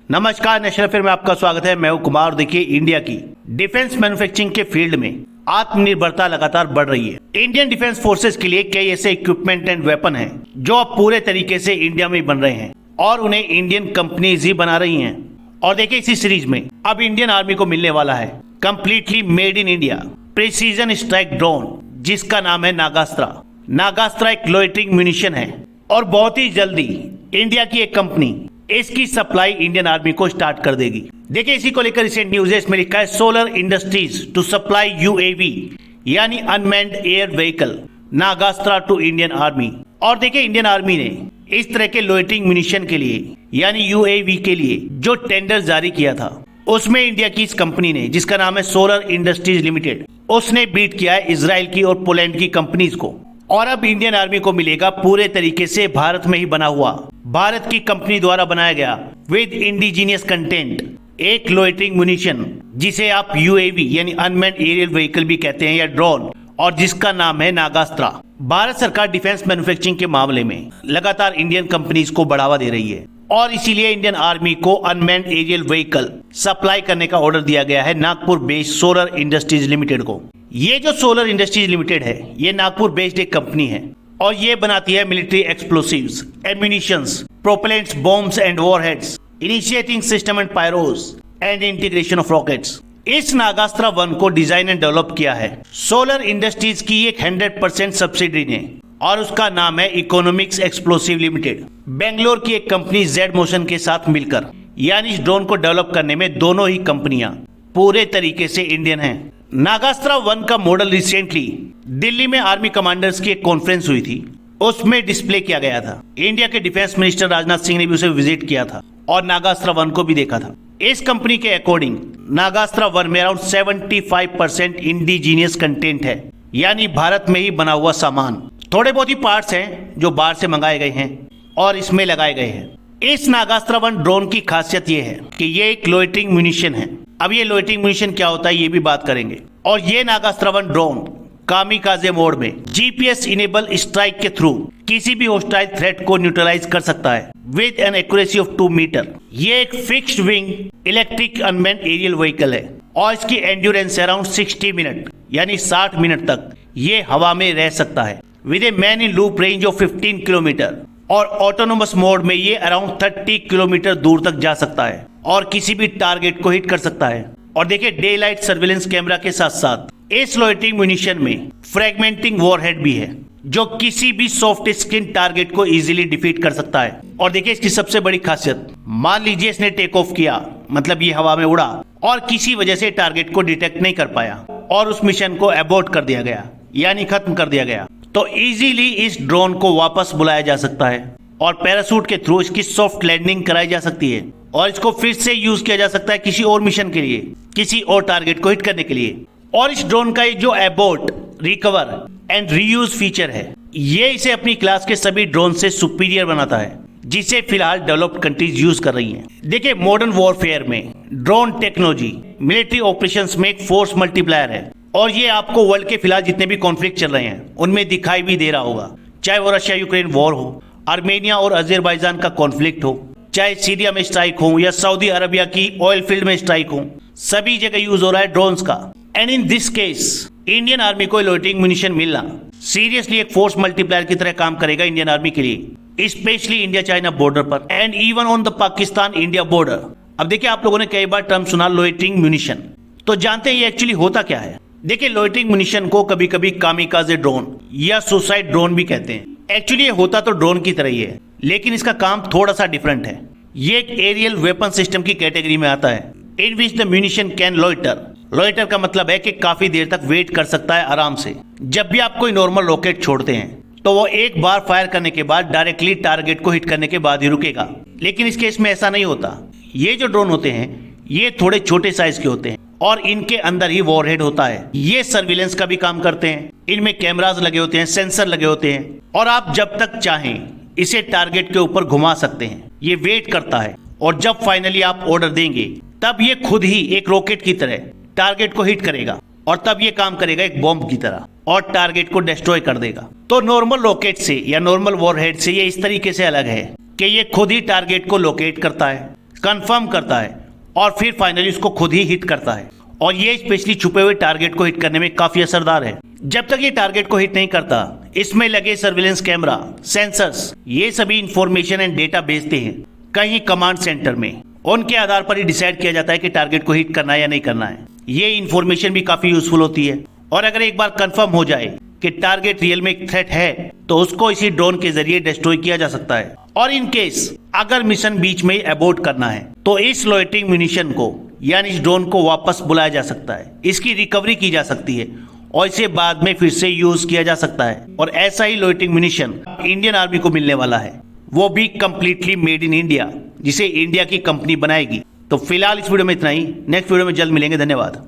नमस्कार, national film में आपका स्वागत है। मैं हूं कुमार। देखिए, इंडिया की डिफेंस मैन्युफैक्चरिंग के फील्ड में आत्मनिर्भरता लगातार बढ़ रही है। इंडियन डिफेंस फोर्सेस के लिए कई ऐसे इक्विपमेंट एंड वेपन हैं जो अब पूरे तरीके से इंडिया में बन रहे हैं और उन्हें इंडियन कंपनीज ही बना रही हैं। और देखिए, इसी सीरीज में अब इंडियन आर्मी को मिलने वाला है completely made in India precision strike drone, जिसका नाम है नागास्त्रा। नागास्त्रा एक लोइटरिंग म्यूनिशन है और बहुत ही जल्दी इंडिया की एक कंपनी इसकी सप्लाई इंडियन आर्मी को स्टार्ट कर देगी। देखिए, इसी को लेकर रिसेंट न्यूज है, इसमें लिखा है solar industries to supply UAV यानी unmanned air vehicle Nagastra to Indian army. और देखिए, इंडियन आर्मी ने इस तरह के लोइटरिंग म्यूनिशन के लिए यानी यूएवी के लिए जो टेंडर जारी किया था, उसमें इंडिया की इस कंपनी ने, जिसका नाम है सोलर इंडस्ट्रीज लिमिटेड, उसने बीट किया है इजराइल की और पोलैंड की कंपनीज को। और अब इंडियन आर्मी को मिलेगा पूरे तरीके से भारत में ही बना हुआ, भारत की कंपनी द्वारा बनाया गया विद इंडिजीनियस कंटेंट एक लोइटरिंग म्यूनिशन, जिसे आप यूएवी यानी अनमैन्ड एरियल व्हीकल भी कहते हैं या ड्रोन, और जिसका नाम है नागास्त्रा। भारत सरकार डिफेंस मैन्युफैक्चरिंग के मामले में लगातार इंडियन कंपनीज को बढ़ावा दे रही है और इसीलिए इंडियन आर्मी को अनमैन्ड एरियल व्हीकल सप्लाई करने का ऑर्डर दिया गया है Nagpur based solar industries limited को। ये जो सोलर इंडस्ट्रीज लिमिटेड है, ये नागपुर बेस्ड एक कंपनी है और ये बनाती है military explosives, ammunitions, propellants, bombs and warheads, initiating system and pyros and integration of rockets. इस नागास्त्रा 1 को डिजाइन एंड डेवलप किया है सोलर इंडस्ट्रीज की एक 100% सब्सिडरी ने और उसका नाम है इकोनॉमिक्स एक्सप्लोसिव लिमिटेड, बेंगलोर की एक कंपनी जेड मोशन के साथ मिलकर। यानी इस ड्रोन को डेवलप करने में दोनों ही कंपनियां पूरे तरीके से इंडियन हैं। नागास्त्रा 1 का मॉडल रिसेंटली दिल्ली में आर्मी कमांडर्स की एक कॉन्फ्रेंस हुई थी, उसमें डिस्प्ले किया गया था। इंडिया के डिफेंस मिनिस्टर राजनाथ सिंह ने भी उसे विजिट किया था और नागास्त्रा 1 को भी देखा था। इस कंपनी के अकॉर्डिंग नागास्त्रा 1 में अराउंड 75% इंडिजीनियस कंटेंट है, यानी भारत में ही बना हुआ सामान। थोड़े बहुत ही पार्ट्स हैं जो बाहर से मंगाए गए हैं और इसमें लगाए गए हैं। इस नागास्त्रा 1 ड्रोन की खासियत ये है कि ये एक लोइटरिंग म्यूनिशन है। अब ये लोइटरिंग म्यूनिशन क्या होता है ये भी बात करेंगे। और ये नागास्त्रा 1 ड्रोन कामिकाजे मोड में जीपीएस इनेबल स्ट्राइक के थ्रू किसी भी होस्टाइल थ्रेट को न्यूट्रलाइज कर सकता है with an accuracy of 2 metre. ये एक fixed wing electric unmanned aerial vehicle है और इसकी एंड्योरेंस अराउंड 60 मिनट यानी 60 मिनट तक ये हवा में रह सकता है with a man in loop range of 15 kilometre. और ऑटोनोमस मोड में ये अराउंड 30 किलोमीटर दूर तक जा सकता है और किसी भी टारगेट को हिट कर सकता है। और देखिए, डे लाइट सर्विलेंस कैमरा के साथ साथ इस लोइटरिंग म्यूनिशन में फ्रैगमेंटिंग वॉरहेड भी है जो किसी भी सॉफ्ट स्किन टारगेट को इजीली डिफीट कर सकता है। और देखिए, इसकी सबसे बड़ी खासियत, मान लीजिए इसने टेक ऑफ किया, मतलब ये हवा में उड़ा और किसी वजह से टारगेट को डिटेक्ट नहीं कर पाया और उस मिशन को अबॉर्ट कर दिया गया यानी खत्म कर दिया गया, तो इजीली इस ड्रोन को वापस बुलाया जा सकता है और पैराशूट के थ्रू इसकी सॉफ्ट लैंडिंग कराई जा सकती है और इसको फिर से यूज किया जा सकता है किसी और मिशन के लिए, किसी और टारगेट को हिट करने के लिए। और इस ड्रोन का जो abort, recover and reuse feature है, ये इसे अपनी क्लास के सभी ड्रोन से सुपीरियर बनाता है, जिसे फिलहाल डेवलप्ड कंट्रीज यूज कर रही हैं। देखिए, मॉडर्न वॉरफेयर में ड्रोन टेक्नोलॉजी मिलिट्री ऑपरेशंस में एक फोर्स मल्टीप्लायर है और ये आपको वर्ल्ड के फिलहाल जितने भी कॉन्फ्लिक्ट चल रहे हैं उनमें दिखाई भी दे रहा होगा, चाहे वो रशिया यूक्रेन वॉर हो, आर्मेनिया और अजरबैजान का कॉन्फ्लिक्ट हो, चाहे सीरिया में स्ट्राइक हो या सऊदी अरबिया की ऑयल फील्ड में स्ट्राइक हो, सभी जगह यूज हो रहा है ड्रोन्स का। And in this case Indian army को लोइटरिंग म्यूनिशन मिलना सीरियसली एक फोर्स मल्टीप्लायर की तरह काम करेगा इंडियन आर्मी के लिए, स्पेशली इंडिया चाइना बॉर्डर पर and even on the Pakistan India border. अब देखिए, आप लोगों ने कई बार टर्म सुना लोइटरिंग म्यूनिशन, तो जानते हैं ये एक्चुअली होता क्या है। देखिए, लोइटरिंग म्यूनिशन को कभी कभी कामिकाजे ड्रोन या सुसाइड ड्रोन भी कहते हैं। एक्चुअली ये होता तो ड्रोन की तरह ही है, लेकिन इसका काम थोड़ा सा डिफरेंट है। ये एक एरियल वेपन सिस्टम की कैटेगरी में आता है in which the munition can loiter. Loiter का मतलब है कि काफी देर तक वेट कर सकता है आराम से। जब भी आप कोई नॉर्मल रॉकेट छोड़ते हैं तो वो एक बार फायर करने के बाद डायरेक्टली टारगेट को हिट करने के बाद ही रुकेगा, लेकिन इस केस में ऐसा नहीं होता। ये जो ड्रोन होते हैं ये थोड़े छोटे साइज के होते हैं और इनके अंदर ही वॉरहेड होता है। ये सर्विलेंस का भी काम करते हैं, इनमें कैमरास लगे होते हैं, सेंसर लगे होते हैं और आप जब तक चाहें इसे टारगेट के ऊपर घुमा सकते हैं। ये वेट करता है और जब फाइनली आप ऑर्डर देंगे तब ये खुद ही एक रॉकेट की तरह टारगेट को हिट करेगा और तब ये काम करेगा एक बॉम्ब की तरह और टारगेट को डिस्ट्रॉय कर देगा। तो नॉर्मल रॉकेट से या नॉर्मल वॉरहेड से ये इस तरीके से अलग है कि ये खुद ही टारगेट को लोकेट करता है, कंफर्म करता है और फिर फाइनली उसको खुद ही हिट करता है। और ये स्पेशली छुपे हुए टारगेट को हिट करने में काफी असरदार है। जब तक ये टारगेट को हिट नहीं करता, इसमें लगे सर्विलेंस कैमरा, सेंसर्स, ये सभी इंफॉर्मेशन एंड डेटा भेजते हैं कहीं कमांड सेंटर में। उनके आधार पर ही डिसाइड किया जाता है कि टारगेट को हिट करना है या नहीं करना है। ये इंफॉर्मेशन भी काफी यूजफुल होती है। और अगर एक बार कंफर्म हो जाए कि टारगेट रियल में एक थ्रेट है, तो उसको इसी ड्रोन के जरिए डिस्ट्रॉय किया जा सकता है। और इन केस अगर मिशन बीच में अबॉर्ट करना है, तो इस लोइटरिंग म्यूनिशन को यानी इस ड्रोन को वापस बुलाया जा सकता है, इसकी रिकवरी की जा सकती है और इसे बाद में फिर से यूज किया जा सकता है। और ऐसा ही लोइटरिंग म्यूनिशन इंडियन आर्मी को मिलने वाला है, वो भी कंप्लीटली मेड इन इंडिया, जिसे इंडिया की कंपनी बनाएगी। तो फिलहाल इस वीडियो में इतना ही। नेक्स्ट वीडियो में जल्द मिलेंगे। धन्यवाद।